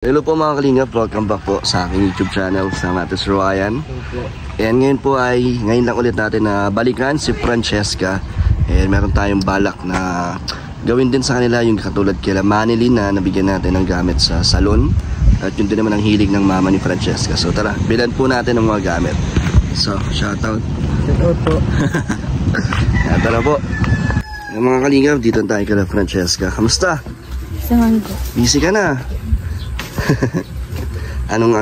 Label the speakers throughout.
Speaker 1: Hello po mga kalingap, welcome back po sa aking YouTube channel sa Matis Ryan. And ngayon po ay, ngayon lang ulit natin na balikan si Francesca. And meron tayong balak na gawin din sa kanila yung katulad kila Manilyn na nabigyan natin ng gamit sa salon. At yun din naman ang hilig ng mama ni Francesca. So tara, bilan po natin ng mga gamit. So, shoutout.
Speaker 2: Shoutout po.
Speaker 1: Tara po. Mga kalingap, dito tayo kila Francesca. Kamusta?
Speaker 2: Saman po.
Speaker 1: Busy ka na. Anong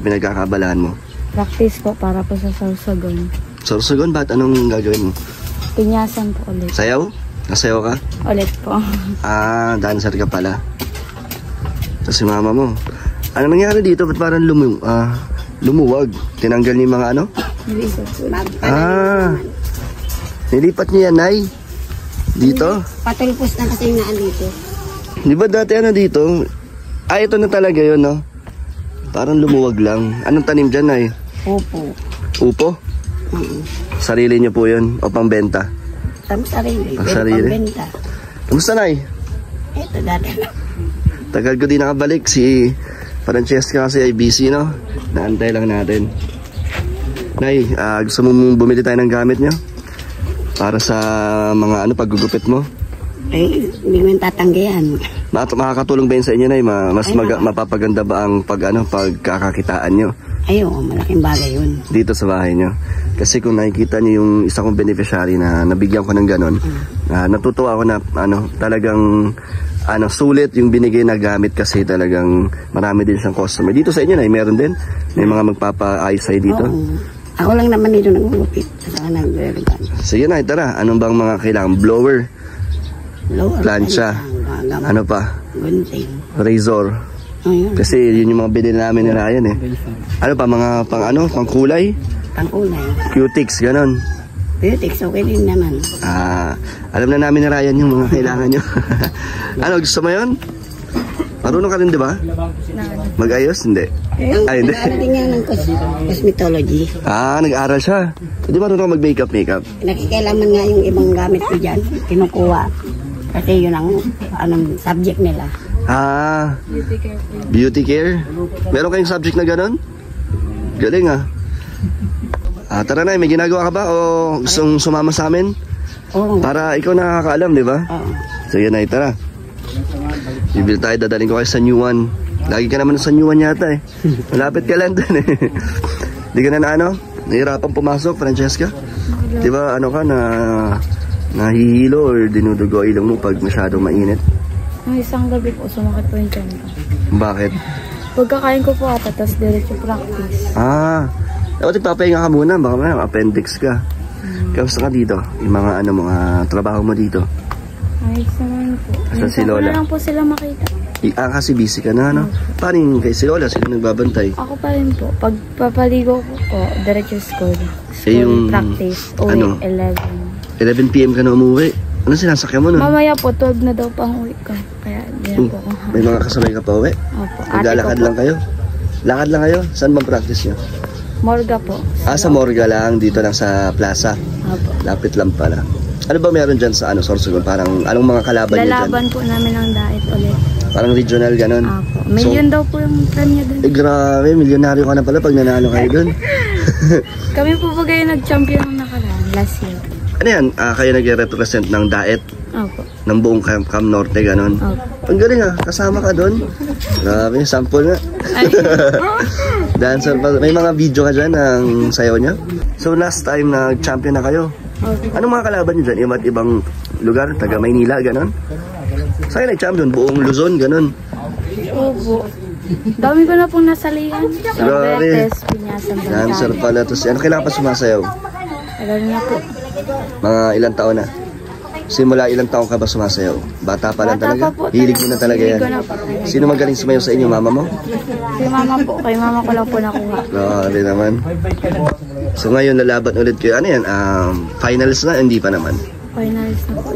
Speaker 1: pinagkakaabalahan mo?
Speaker 2: Practice po para po sa Sorsogon.
Speaker 1: Sorsogon? Ba't anong gagawin mo?
Speaker 2: Pinyasan po ulit.
Speaker 1: Sayaw? Nasayaw ka?
Speaker 2: Ulit po.
Speaker 1: Dancer ka pala. Tapos si mama mo. Ano nangyari dito? Ba't parang lumuwag? Tinanggal niyo yung mga ano? Nilipat niyo yan, Nay? Dito?
Speaker 3: Patulpos na kasi yung naan dito.
Speaker 1: Di ba dati dito? Ito na talaga yun, no? Parang lumuwag lang. Anong tanim dyan, Nay?
Speaker 3: Upo.
Speaker 1: Upo? Sarili niyo po yun? O pangbenta?
Speaker 3: Sarili.
Speaker 1: Sarili?
Speaker 3: Pambenta.
Speaker 1: Kamusta, Nay?
Speaker 3: Ito dati.
Speaker 1: Tagal ko di nakabalik. Si Francesca kasi ay busy, no? Naantay lang natin. Nay, gusto mong bumili tayo ng gamit niyo? Para sa mga paggugupit mo?
Speaker 3: Hindi mo tatanggihan.
Speaker 1: Makakatulong ba yun sa inyo, Nay? Mapapaganda ba ang pagkakakitaan nyo?
Speaker 3: Malaking bagay yun.
Speaker 1: Dito sa bahay nyo. Kasi kung nakikita nyo yung isa kong beneficiary na nabigyan ko ng ganon, natutuwa ako na talagang sulit yung binigay na gamit kasi talagang marami din siyang customer. Dito sa inyo, Nay, meron din? May mga magpapaayos sa'yo dito?
Speaker 3: Oo. Ako lang naman dito nagugupit.
Speaker 1: Sige, Nay, tara. Anong bang mga kailangan? Blower? Plancha? Ano pa?
Speaker 3: Gunting.
Speaker 1: Razor? Kasi yun yung mga binili namin ni Ryan eh. Ano pa? Mga pang kulay?
Speaker 3: Pangkulay.
Speaker 1: Cutics, ganon.
Speaker 3: Cutics, okay din naman.
Speaker 1: Alam na namin ni Ryan yung mga kailangan nyo. Gusto mo yun? Marunong ka rin, di ba? Mag-ayos? Hindi. Hindi.
Speaker 3: Nag-aaral din yan ng cosmetology.
Speaker 1: Nag-aaral siya. Di ba marunong mag-makeup?
Speaker 3: Nakikailaman nga yung ibang gamit ko dyan. Kinukuha. Kasi yun ang subject nila.
Speaker 2: Beauty care po.
Speaker 1: Beauty care? Meron kayong subject na ganon? Galing tara na, may ginagawa ka ba? O gustong sumama sa amin?
Speaker 3: Oo.
Speaker 1: Para ikaw nakakaalam, di ba?
Speaker 3: Oo.
Speaker 1: So yan, Nay, tara. Bibili tayo, dadaling ko kayo sa New One. Lagi ka naman sa New One yata eh. Malapit ka lang dun eh. Di ka na nahirapan pumasok, Francesca? Di ba nahihilo or dinudugo ilong mo pag masyadong mainit?
Speaker 2: Isang gabi po, sumakit po yung tiyan ko.
Speaker 1: Bakit?
Speaker 2: Pagkakain ko po tapos diretso practice.
Speaker 1: Dapat ipapahinga ka muna, baka may appendix ka. Kamusta ka dito? Yung mga trabaho mo dito?
Speaker 2: Ayos naman po.
Speaker 1: Asa si Lola?
Speaker 2: Wala lang po sila makita.
Speaker 1: Kasi busy ka na, Paano yung kay si Lola? Sino nagbabantay?
Speaker 2: Ako pa rin po. Pag papaligo ko po, diretso school.
Speaker 1: Yung
Speaker 2: Practice. Uwi, 11.
Speaker 1: 11 PM ka na umuwi. Ano sinasakyan mo nun?
Speaker 2: Mamaya po, 12 na daw pang uwi ko. Kaya di na po ako.
Speaker 1: May mga kasabay ka pa uwi?
Speaker 2: Opo.
Speaker 1: Naglalakad lang kayo? Lakad lang kayo? Saan bang practice nyo?
Speaker 2: Morga po.
Speaker 1: Sa Morga lang, dito lang sa plaza.
Speaker 2: Opo.
Speaker 1: Lapit lang pala. Ano ba meron dyan sa Sorsogon? Parang anong mga kalaban nyo dyan?
Speaker 2: Lalaban po namin ng diet ulit.
Speaker 1: Parang regional ganon?
Speaker 2: Opo. Million daw po yung premyo dun.
Speaker 1: Grabe, milyonaryo ka na pala pag nanalo kayo dun.
Speaker 2: Kami po ba kayo nag-champion ng nakaraan last year?
Speaker 1: Ano yan? Kayo nag-represent ng diet?
Speaker 2: Opo.
Speaker 1: Ng buong Camp Norte, ganon?
Speaker 2: Opo.
Speaker 1: Ang galing kasama ka dun. Grabe, sample nga. Dancer pa. May mga video ka dyan ng sayaw niya? So last time nag-champion na kayo?
Speaker 2: Okay.
Speaker 1: Anong mga kalaban nyo dyan? Iba't ibang lugar? Taga Maynila, ganon? Sa'yo nag-champion? Buong Luzon, ganon?
Speaker 2: Opo. Dami ko na pong nasalihan.
Speaker 1: Grabe.
Speaker 2: Pinyasan.
Speaker 1: Dancer pala. Tapos ano kailangan pa sumasayaw?
Speaker 2: Alam niya po.
Speaker 1: Mga ilang taon na? Simula ilang taon ka ba sumasayaw? Bata pa lang talaga?
Speaker 2: Pa po,
Speaker 1: Hilig mo na talaga yan? Sino magaling sumayaw sa inyo? Mama mo?
Speaker 2: Si mama po. Kay mama ko lang po nakuha.
Speaker 1: Grabe naman. So ngayon lalaban ulit kayo. Ano yan? Finals na? Hindi pa naman.
Speaker 2: Finals na po.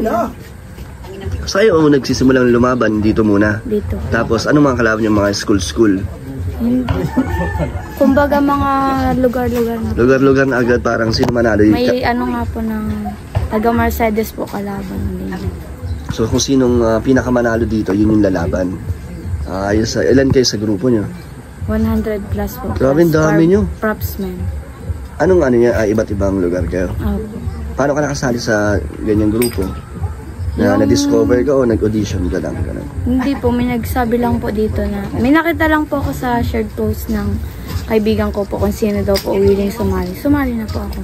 Speaker 1: Sa'yo nagsisimulang lumaban dito muna?
Speaker 2: Dito.
Speaker 1: Tapos anong mga kalaban yung mga school?
Speaker 2: Kumbaga mga lugar-lugar na.
Speaker 1: Lugar-lugar na agad parang sino manalo?
Speaker 2: May nga po ng taga Mercedes po kalaban.
Speaker 1: So kung sinong pinakamanalo dito, yun yung lalaban. Ayos. Ilan kayo sa grupo nyo?
Speaker 2: 100 plus po.
Speaker 1: Grabe,
Speaker 2: Plus
Speaker 1: dami
Speaker 2: our
Speaker 1: nyo.
Speaker 2: Propsmen.
Speaker 1: Anong ano niya? Iba't ibang lugar kayo?
Speaker 2: Opo.
Speaker 1: Paano ka nakasali sa ganyang grupo? Na-discover ka o nag-audition ka lang? Ganun?
Speaker 2: Hindi po, may nagsabi lang po dito na, may nakita lang po ako sa shared post ng kaibigan ko po kung sino daw po willing sumali. Sumali na po ako.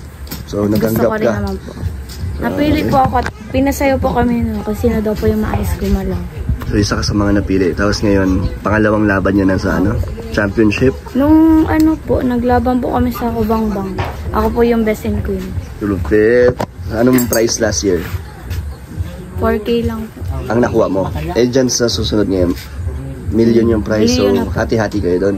Speaker 1: So,
Speaker 2: Gusto
Speaker 1: natanggap
Speaker 2: ko rin
Speaker 1: ka?
Speaker 2: naman po. Napili po ako at pinasayo po kami no, kung sino daw po yung maayos gumalaw.
Speaker 1: So, isa ka sa mga napili. Tapos ngayon, pangalawang laban niya na sa ano? Championship?
Speaker 2: Nung ano po, naglaban po kami sa Kubangbang. Ako po yung best in queen.
Speaker 1: Lupit. Anong price last year?
Speaker 2: 4K lang po.
Speaker 1: Ang nakuha mo? Eh, dyan sa susunod ngayon, million yung price. So,
Speaker 2: Million na po.
Speaker 1: hati-hati kayo doon.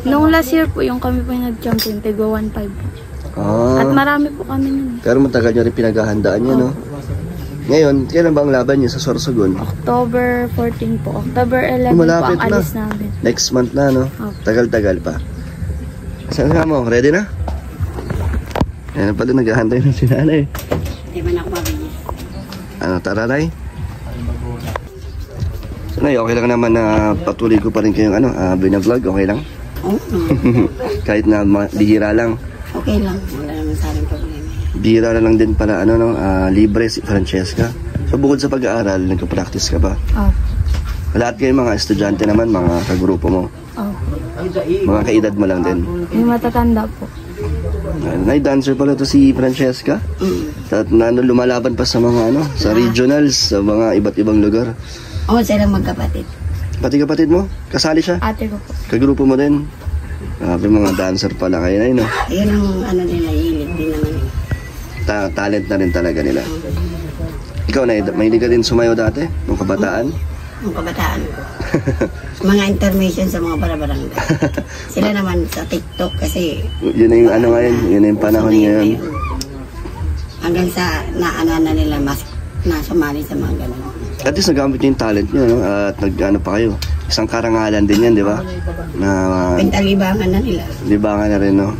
Speaker 2: Nung last year po, yung kami po yung nag-champion, tigo 1.5 po. At
Speaker 1: Ah,
Speaker 2: marami po kami nun.
Speaker 1: pero matagal nyo rin pinaghahandaan nyo, no? Ngayon, kailan ba ang laban nyo sa Sorsogon?
Speaker 2: October 14 po. October 11 po
Speaker 1: Malapit
Speaker 2: ang
Speaker 1: na.
Speaker 2: alis namin.
Speaker 1: Next month na, no?
Speaker 2: Opo.
Speaker 1: Tagal-tagal pa. Saan ka mo? Ready na? Ayan pala, naghahantay na si nanay.
Speaker 3: Hindi man ako mabigyan.
Speaker 1: Ano, tararay? So, Nay, okay lang naman na patuloy ko pa rin kayong bina-vlog, okay lang?
Speaker 3: Oo.
Speaker 1: Kahit na bihira lang.
Speaker 3: Okay lang. Wala naman sa akin problema.
Speaker 1: Bihira na lang din pala, libre si Francesca. So, bukod sa pag-aaral, nagka-practice ka ba?
Speaker 2: Oh.
Speaker 1: Lahat kayo mga estudyante naman, mga kagrupo mo.
Speaker 2: Oh.
Speaker 1: Mga kaedad mo lang din.
Speaker 2: May matatanda po.
Speaker 1: Nay, dancer pala to si Francesca. At lumalaban pa sa mga sa regionals, sa mga iba't ibang lugar.
Speaker 3: Oo, silang magkapatid.
Speaker 1: Pati kapatid mo, kasali siya?
Speaker 2: Ate ko po.
Speaker 1: Kagrupo mo din? Grabe, mga dancer pala kayo, Nay, no?
Speaker 3: Ayun ang nila, hilig din naman.
Speaker 1: Talent na rin talaga nila. Ikaw, Nay, mahilig ka din sumayaw dati, nung kabataan?
Speaker 3: Ang kabataan ko. Mga intermission sa mga barabarangay. Sila naman sa TikTok kasi
Speaker 1: Yun na yung ngayon, yun na yung panahon ngayon.
Speaker 3: hanggang sa naana na nila mas nasumali sa mga ganun.
Speaker 1: At least nagamit niyo yung talent niyo, no? At pa kayo. Isang karangalan din yan, di ba? Na
Speaker 3: Pintalibangan na nila.
Speaker 1: libangan na rin, no?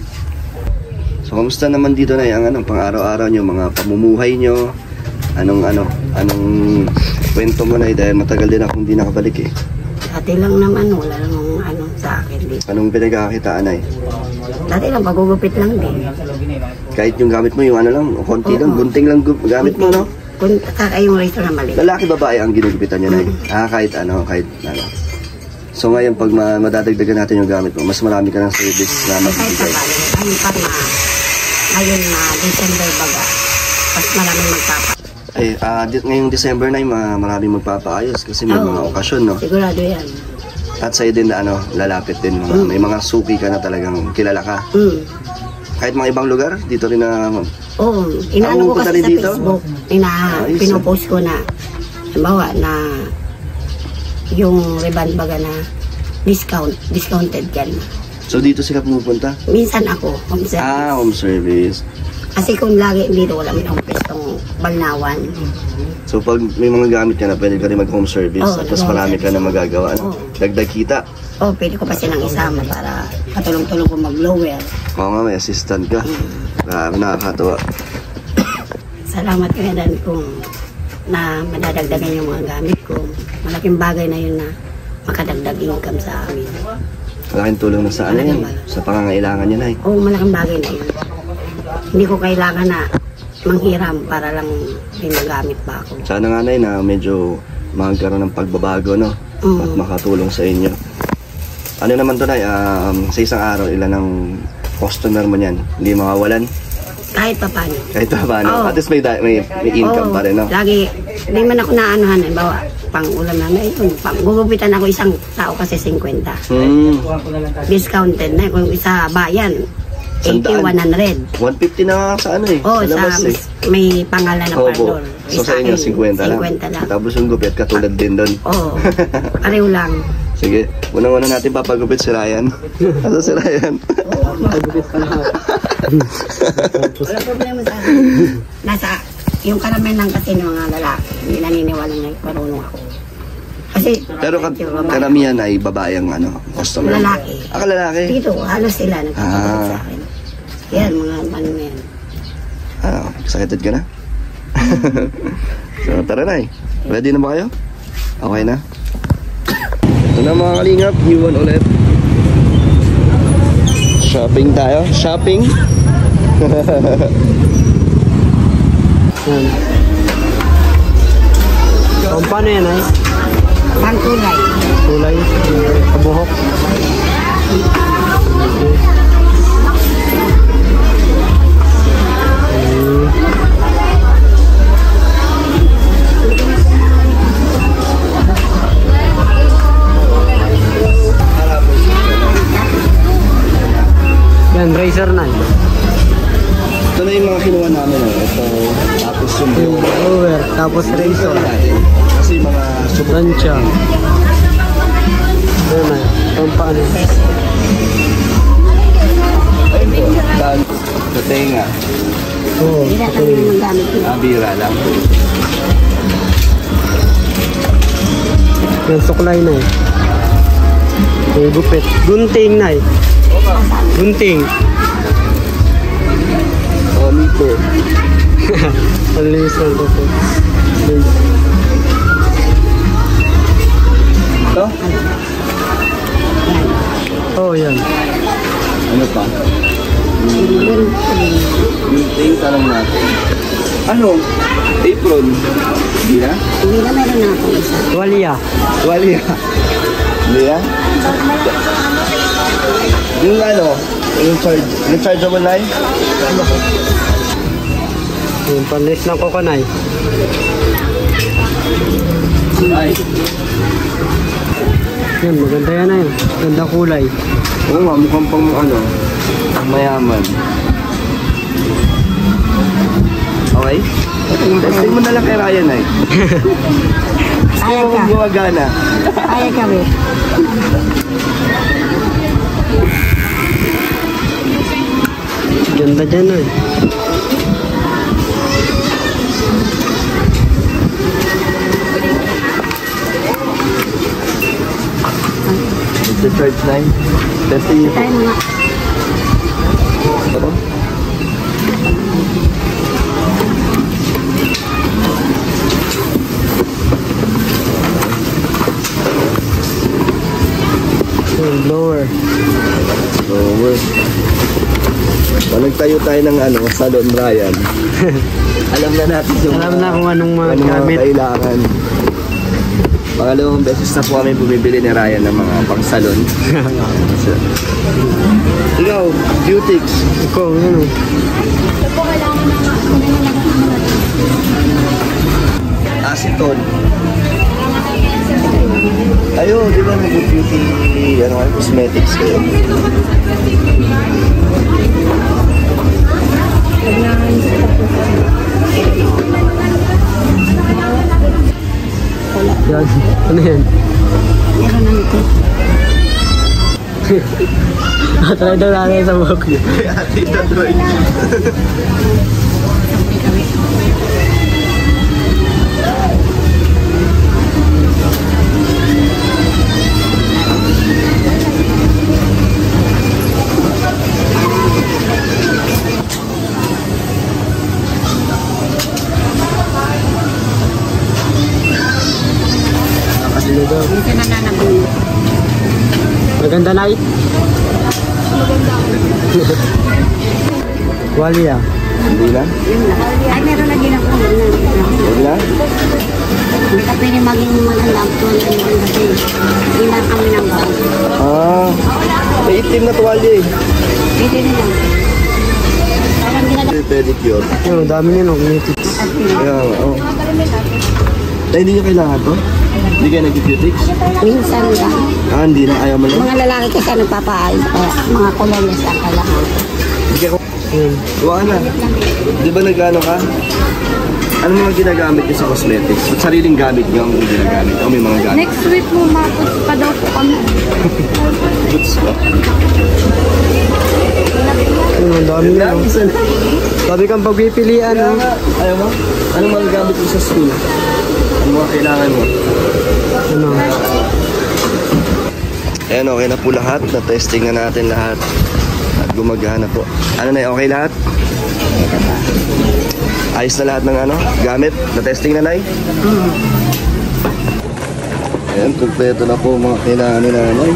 Speaker 1: So, kamusta naman dito na yung pang-araw-araw niyo, mga pamumuhay niyo? Anong kwento mo na dahil matagal din akong hindi nakabalik eh.
Speaker 3: Dati lang naman, wala namang sa akin dito.
Speaker 1: Anong pinagkakakitaan ay?
Speaker 3: Dati lang, pagugupit lang din.
Speaker 1: Kahit yung gamit mo, yung lang, konti lang,
Speaker 3: Oo.
Speaker 1: gunting lang gamit mo, no?
Speaker 3: Kung kakayong race na mali.
Speaker 1: Lalaki, babae ang ginugupitan niyo na kahit ano. So ngayon, pag madadagdagan natin yung gamit mo, mas marami ka ng service na
Speaker 3: Kahit
Speaker 1: magbibigay.
Speaker 3: pa bali, ayun pa na, ngayon na December baga, mas maraming magpapa.
Speaker 1: Ay, ngayong December na maraming magpapaayos kasi may mga okasyon, no?
Speaker 3: Sigurado yan.
Speaker 1: At sa'yo din na lalapit din. May mga suki ka na talagang kilala ka. Kahit mga ibang lugar, dito rin na...
Speaker 3: Oo, inaano ko
Speaker 1: pupunta
Speaker 3: kasi
Speaker 1: rin
Speaker 3: sa
Speaker 1: dito?
Speaker 3: Facebook,
Speaker 1: Ayos,
Speaker 3: pinopost ko na, halimbawa na yung ribbon baga na discounted yan.
Speaker 1: So dito sila pumupunta?
Speaker 3: Minsan ako, home service.
Speaker 1: Home service.
Speaker 3: Kasi kung lagi dito wala may home pestong Balnawan.
Speaker 1: So pag may mga gamit ka na, pwede ka rin mag-home service.
Speaker 3: Oo,
Speaker 1: At mas
Speaker 3: home
Speaker 1: marami ka na magagawa.
Speaker 3: Oo.
Speaker 1: Dagdag kita.
Speaker 3: Pwede ko pa silang isama para katulong-tulong ko mag-lower.
Speaker 1: Oo nga, may assistant ka. Nakakatawa.
Speaker 3: Salamat kaya dan kung na madadagdagan yung mga gamit ko. Malaking bagay na yun na makadagdag income sa amin.
Speaker 1: Malaking tulong na sa yan. Sa pangangailangan niya na eh.
Speaker 3: Oo, malaking bagay na yun. Hindi ko kailangan na manghiram para lang may magamit pa ako.
Speaker 1: Sana nga na medyo magkaroon ng pagbabago, no? At makatulong sa inyo. Ano naman to, Nay? Sa isang araw, ilan ang customer mo niyan? Hindi makawalan?
Speaker 3: Kahit pa paano.
Speaker 1: Kahit pa paano?
Speaker 3: Oo.
Speaker 1: At least may income pa rin, no?
Speaker 3: Lagi, hindi man ako naanuhan. Bawa, pang ulam na yun. Gugupitan ako isang tao kasi 50. Discounted na. Kung isa bayan, 80, 100.
Speaker 1: 150 na sa ano eh.
Speaker 3: Oo,
Speaker 1: sa labas
Speaker 3: sa
Speaker 1: eh.
Speaker 3: may pangalan na
Speaker 1: Opo.
Speaker 3: pardon.
Speaker 1: So sa inyo, 50 lang.
Speaker 3: 50 lang.
Speaker 1: Tapos yung gupit, katulad din doon.
Speaker 3: Oo, pareho lang.
Speaker 1: Sige, unang-una natin papagupit si Ryan. Asa si Ryan?
Speaker 3: Magupit pa lang. Wala problema sa akin. Nasa, yung karamihan lang kasi ng mga lalaki, hindi naniniwala na marunong ako. Kasi,
Speaker 1: Pero karamihan ay babae ang customer.
Speaker 3: Lalaki.
Speaker 1: Lalaki?
Speaker 3: Dito, halos sila nagpapagod sa akin. Yan, mga ano na yan.
Speaker 1: Excited ka na? So, tara na eh. Ready na ba kayo? Okay na? Ito na mga kalingap, U1 ulit. Shopping tayo. Shopping.
Speaker 4: Paano yan ay?
Speaker 3: Pangkulay.
Speaker 4: Kulay, kabuhok. Yan, razor na.
Speaker 1: Ito na yung mga kinuha namin. Ito, tapos yung
Speaker 4: Blower, tapos razor.
Speaker 1: kasi mga
Speaker 4: Plancha. Yan na, paano?
Speaker 1: ayun po, saan? Sa tenga.
Speaker 4: Oo,
Speaker 3: Hindi na kami naman gamit yun.
Speaker 1: Bira lang.
Speaker 4: yan, suklay na eh. May gupit. Gunting na eh. Gunting.
Speaker 1: Oh, meter.
Speaker 4: Ang linis lang ito.
Speaker 1: Ito?
Speaker 4: Oh, yan.
Speaker 1: Ano pa? Yung ting, tanong natin. Ano? Apron? Hindi na?
Speaker 3: Hindi na meron na akong isa.
Speaker 4: Tuwalya.
Speaker 1: Wali na. Hindi na? Yung ano? Yung chargeable na yun?
Speaker 4: Yung panlis ng kokonay.
Speaker 1: Ay.
Speaker 4: Yan, maganda yan na yun. Ganda kulay.
Speaker 1: Oo nga, mukhang pang ano, mayaman. Okay? Testing mo na lang kay Ryan ay.
Speaker 3: Ayaw ka.
Speaker 1: Gumagana.
Speaker 3: Ayaw kami.
Speaker 4: Ganda dyan eh.
Speaker 1: Charge 9. Testing mo.
Speaker 3: Tayo mga.
Speaker 1: Ito.
Speaker 4: Yung blower.
Speaker 1: Over. Pag nagtayo tayo ng ano, salon Ryan. Alam na natin yung
Speaker 4: Alam na kung anong mga
Speaker 1: anong
Speaker 4: gamit.
Speaker 1: kailangan. Pangalawang beses na po kami bumibili ni Ryan ng mga pang-salon. Ikaw, Beautix.
Speaker 4: Ikaw, ano?
Speaker 1: Aceton. Ayo, di ba nag-beauty, ano, cosmetics kayo?
Speaker 4: Yan. Ano yan?
Speaker 3: Meron na ito.
Speaker 4: Try daw natin sa buhok niya.
Speaker 1: Tita Troy.
Speaker 4: Ano daw?
Speaker 3: Dito na nanabong.
Speaker 4: Maganda na eh. Walya.
Speaker 1: Hindi na?
Speaker 3: Yun lang. Ay, meron na din ako.
Speaker 1: Huwag na?
Speaker 3: Hindi ka pwede maging maganda ang tuwan ng mga kasi. Hindi na kami ng bawang.
Speaker 1: Ah, may itim na tuwalya eh.
Speaker 3: Pwede na lang. Parang ginagawa.
Speaker 1: Pedicure.
Speaker 4: Yung dami niya no. Nitix.
Speaker 1: Kaya, oh. Ay, hindi nyo kailangan to? Hindi kayo nag-beautix?
Speaker 3: Minsan lang.
Speaker 1: Ah, hindi na. Ayaw mo lang?
Speaker 3: Mga lalaki kasi nagpapaayos. Mga kolonyas ang kailangan.
Speaker 1: Hindi ka.
Speaker 4: Yan.
Speaker 1: Huwag ka na. Di ba nag-ano ka? Ano mga ginagamit nyo sa cosmetics? At sariling gamit nyo ang ginagamit? O may mga gamit?
Speaker 2: Next week mo matos pa daw po kami.
Speaker 1: Goods ba?
Speaker 4: Yung ang dami
Speaker 1: Yun
Speaker 4: niya
Speaker 1: lang.
Speaker 4: no.
Speaker 1: Isa lang.
Speaker 4: Sabi kang pagpipilian
Speaker 1: Kaya
Speaker 4: no.
Speaker 1: nga, ayaw mo? Anong mga gamit mo sa school? Ano mga kailangan mo?
Speaker 4: Ano?
Speaker 1: Ayan, okay na po lahat. Na-testing na natin lahat. At gumagana po. Ano na, okay lahat? Ayos na lahat ng ano, gamit? Na-testing na, Nay? Ayan, kumpleto na po mga kailangan ni nanay.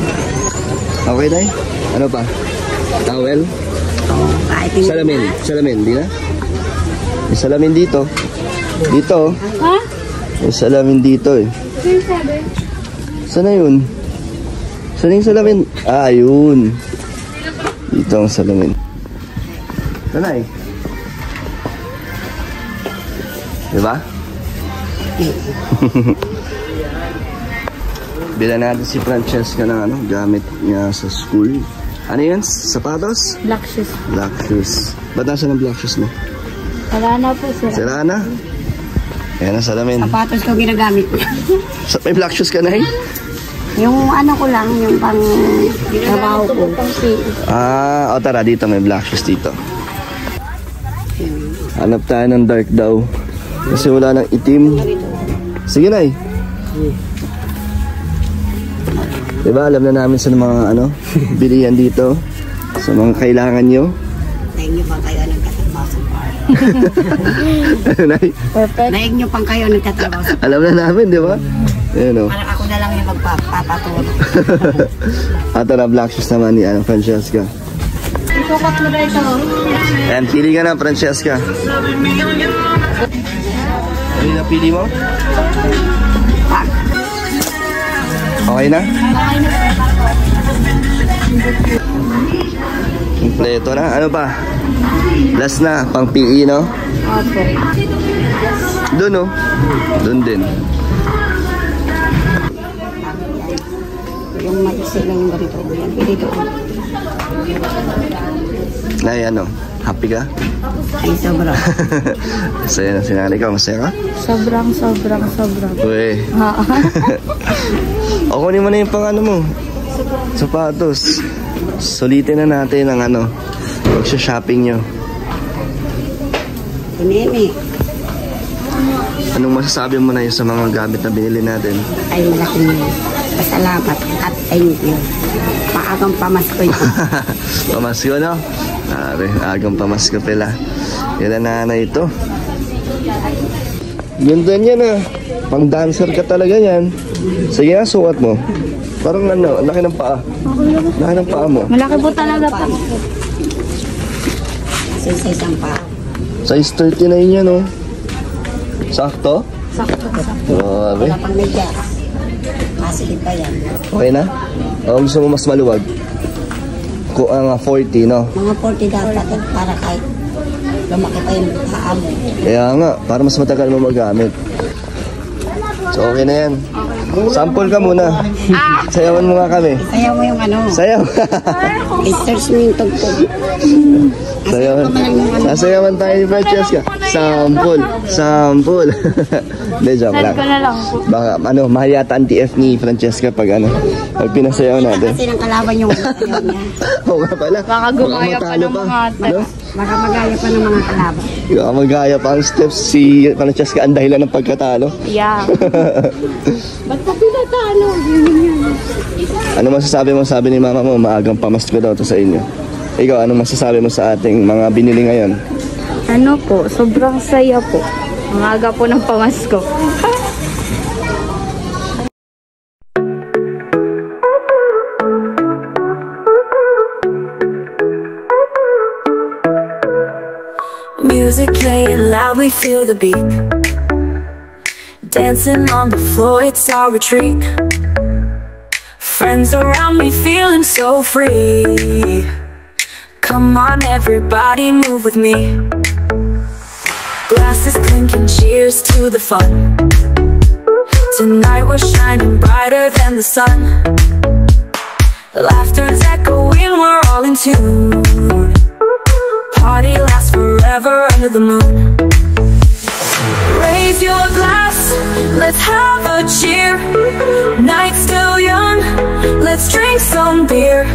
Speaker 1: Okay, Nay? Ano pa? Towel?
Speaker 3: Kahit
Speaker 1: Salamin, di na? May salamin dito. Dito.
Speaker 2: Ha?
Speaker 1: May salamin dito eh. Sana yun? Sana yung salamin? Ah, yun. Dito ang salamin. Sana eh. Diba? Bila natin si Francesca ng ano, gamit niya sa school. Ano yan? Sapatos?
Speaker 2: Black shoes.
Speaker 1: Black shoes. Ba't nasa ng black shoes mo?
Speaker 2: Wala na po sila.
Speaker 1: Sira na. Ayan ang salamin.
Speaker 3: sapatos ko ginagamit.
Speaker 1: May black shoes ka na eh?
Speaker 3: Yung ano ko lang, yung pang trabaho ko.
Speaker 1: Ah, o tara dito, may black shoes dito. Hanap tayo ng dark daw. Kasi wala nang itim. Sige na eh. Diba, alam na namin sa mga ano, bilihan dito. Sa mga kailangan nyo.
Speaker 3: Naig nyo pang kayo nagkatrabaho sa bar.
Speaker 1: Ano na eh?
Speaker 2: Perfect.
Speaker 3: Naig nyo pang kayo nagkatrabaho sa bar.
Speaker 1: Alam na namin, di ba? Ayan o.
Speaker 3: Parang ako na lang yung magpapatulog.
Speaker 1: At na black shoes naman ni Francesca.
Speaker 2: Isukat mo na ito.
Speaker 1: Ayan, pili ka na, Francesca. Ano yung napili mo? Okay na? Kompleto na. Ano pa? Last na, pang PE, no?
Speaker 2: Opo.
Speaker 1: Doon, no? Doon din.
Speaker 3: Yung maisip lang yung ganito. Yan, dito.
Speaker 1: Nay, ano? Happy ka?
Speaker 3: Ay, sobra.
Speaker 1: Masaya na sinanay ka. Masaya ka?
Speaker 2: Sobrang.
Speaker 1: Uy. O, kunin mo na yung pang ano mo. Sapatos. Sulitin na natin ang ano. Magsha-shopping nyo.
Speaker 3: Nene,
Speaker 1: Anong masasabi mo na yun sa mga gamit na binili natin?
Speaker 3: ay malaking pasalamat at thank you. Maagang pamasko ito.
Speaker 1: Pamasko, no? Agang pamasko pala. Yan na nanay ito. Ganda niya na. Pang dancer ka talaga yan. Sige nga, sukat mo. Parang ano, laki ng paa. Laki ng paa mo.
Speaker 2: Malaki po talaga po.
Speaker 3: Sa isang pa.
Speaker 1: Size 39 yan, no? Sakto?
Speaker 2: Sakto.
Speaker 1: Grabe.
Speaker 3: Wala pang medyas. Masigit pa yan.
Speaker 1: Okay na? O gusto mo mas maluwag? Kung 40, no?
Speaker 3: Mga 40 dapat para kahit lumaki pa yung paa mo.
Speaker 1: Kaya nga, para mas matagal mo magamit. So okay na yan. Sample ka muna. Sayawan mo nga kami.
Speaker 3: Sayaw mo yung ano.
Speaker 1: Sayaw.
Speaker 3: I-search mo yung tugtog.
Speaker 1: Sayawan. Sasayawan tayo ni Francesca. Sample. Hindi, joke
Speaker 2: Send
Speaker 1: lang.
Speaker 2: ko na lang po.
Speaker 1: Baka ano, mahayata ang TF ni Francesca pag ano, pag pinasayaw natin.
Speaker 3: Kasi ng kalaban yung sayaw niya.
Speaker 1: Oo nga pala.
Speaker 2: Baka gumaya pa
Speaker 1: matalo
Speaker 2: ng mga
Speaker 1: Ano?
Speaker 3: Baka magaya pa ng mga kalaban.
Speaker 1: Baka magaya pa ang steps si Francesca ang dahilan ng pagkatalo.
Speaker 2: Yeah. Ba't pa pinatalo?
Speaker 1: Ano masasabi mo? Sabi ni mama mo, maagang pamasko daw to sa inyo. Ikaw, ano masasabi mo sa ating mga binili ngayon?
Speaker 2: Ano po, sobrang saya po. Ang aga po ng pamasko.
Speaker 5: Music playing loud, we feel the beat. Dancing on the floor, it's our retreat. Friends around me feeling so free. Come on everybody, move with me. Glasses clinking, cheers to the fun. Tonight we're shining brighter than the sun. Laughter's echoing, we're all in tune. Party lasts forever under the moon. Raise your glass, let's have a cheer. Night's still young, let's drink some beer.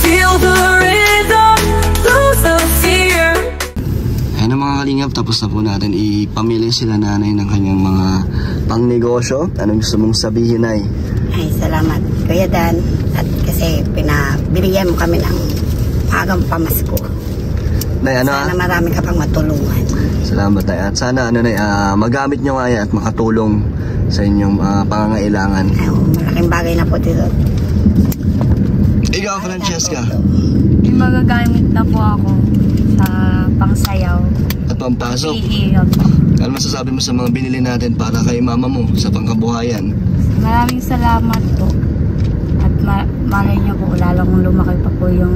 Speaker 5: Feel the rhythm, lose the fear.
Speaker 1: Ayan mga kalingap, tapos na po natin ipamili sila nanay ng kanyang mga pangnegosyo. Anong gusto mong sabihin, Nay?
Speaker 3: Ay, salamat Kuya Dan. At kasi pinabigyan mo kami ng maagang pamasko.
Speaker 1: Nay, ano
Speaker 3: Sana marami ka pang matulungan.
Speaker 1: Salamat Nay. At sana Nay, magamit nyo nga yan at makatulong sa inyong pangangailangan.
Speaker 3: Ay, malaking bagay na po dito.
Speaker 1: Ikaw, Francesca.
Speaker 2: May magagamit na po ako sa pangsayaw.
Speaker 1: At pampasok.
Speaker 2: Iiyak.
Speaker 1: Ano masasabi mo sa mga binili natin para kay mama mo sa pangkabuhayan?
Speaker 2: Maraming salamat po. At malay niyo po, lalong lumaki pa po yung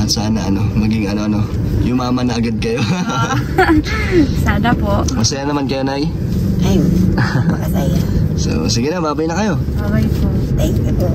Speaker 1: Sana maging yumaman na agad kayo.
Speaker 2: Sana po.
Speaker 1: Masaya naman kayo, Nay?
Speaker 3: Ay, makasaya.
Speaker 1: So, sige na, babay na kayo.
Speaker 2: Bye-bye po.
Speaker 3: Thank you po.